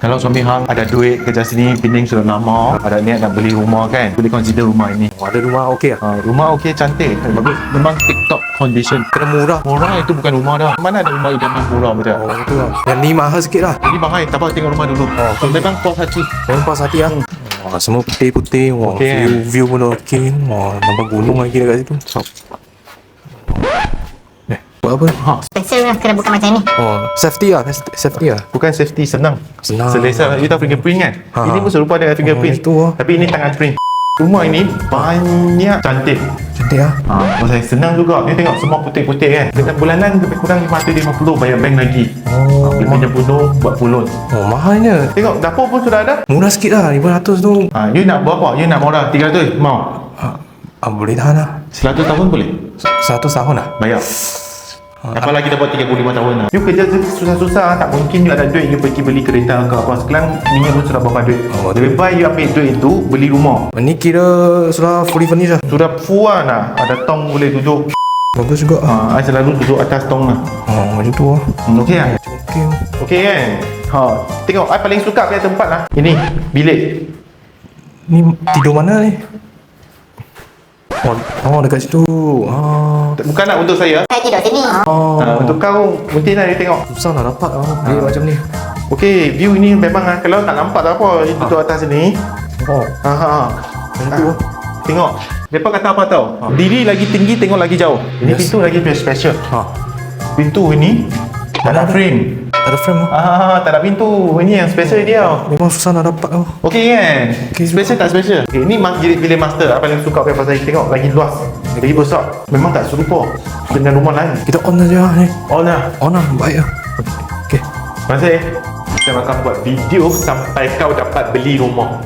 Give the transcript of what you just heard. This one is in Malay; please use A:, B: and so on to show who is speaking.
A: Kalau suami hang ada duit kerja sini, Pening sudah lama, ada niat nak beli rumah kan, boleh consider rumah ini.
B: Ada rumah okey lah.
A: Rumah okey, cantik, bagus. Memang tip-top condition.
B: Kena murah.
A: Murah itu bukan rumah dah. Mana ada rumah idaman murah betul?
B: Betul lah. Yang ni mahal sikit lah.
A: Jadi bang Hai, tak apa tengok rumah dulu. Memang puas hati.
B: Yang pas hati lah. Wah, semua putih-putih. Wah,
A: Okey,
B: view pun okey. Wah, nampak gunung lagi dekat situ. Buat apa?
C: Special lah kena buka macam ni.
B: Oh, safety lah. Safety lah.
A: Bukan safety, senang.
B: Senang.
A: Selesa, you tahu fingerprint kan? Ini pun serupa dengan fingerprint.
B: itu lah.
A: Tapi ini tangan print. Rumah ini banyak cantik.
B: Cantik lah.
A: Saya senang juga. Ni tengok semua putih-putih kan. Dengan bulanan lebih kurang 550 bayar bank lagi. Boleh pinjam bunuh buat pulun.
B: Oh, mahalnya.
A: Tengok dapur pun sudah ada.
B: Murah sikit lah. 500 tu.
A: You nak berapa? You nak murah 300? Mau?
B: Boleh tahan lah.
A: 100 tahun boleh?
B: 100 tahun lah.
A: Bayar. Apalagi dapat 35 tahun lah. You kerja susah-susah, tak mungkin you ada duit you pergi beli kereta ke apa. Sekarang ni pun sudah berapa duit. Lebih baik you ambil duit itu beli rumah.
B: Ni kira sudah fully furnished lah.
A: Sudah full lah. Ada tong boleh duduk.
B: Bagus juga.
A: I selalu duduk atas tong lah.
B: Macam tu lah.
A: Okey lah.
B: Okey.
A: Okey kan? Tengok I paling suka punya tempat lah. Ini bilik.
B: Ni tidur mana ni? Oh, dekat situ.
A: Bukan nak untuk saya.
C: Saya tidur sini.
A: Untuk kau mungkin lah dia tengok.
B: Susah nak dapat bilik macam ni.
A: Okey, view ini memang kalau tak nampak tak apa. You duduk atas sini.
B: Macam tu lah.
A: Tengok. Mereka kata apa tau? Diri lagi tinggi, tengok lagi jauh. Ini pintu lagi special. Pintu ini tak ada frame.
B: Tak ada frame lah.
A: Tak ada pintu. Ini yang special dia.
B: Memang susah nak dapat tau.
A: Okey kan? Special tak special? Okay, ini bilik master. Apa yang suka pasal saya tengok lagi luas. Lagi besar. Memang tak serupa dengan rumah lain.
B: Kita on aja ni.
A: On lah.
B: On lah. Baik lah. Okey.
A: Terima kasih. Saya akan buat video sampai kau dapat beli rumah.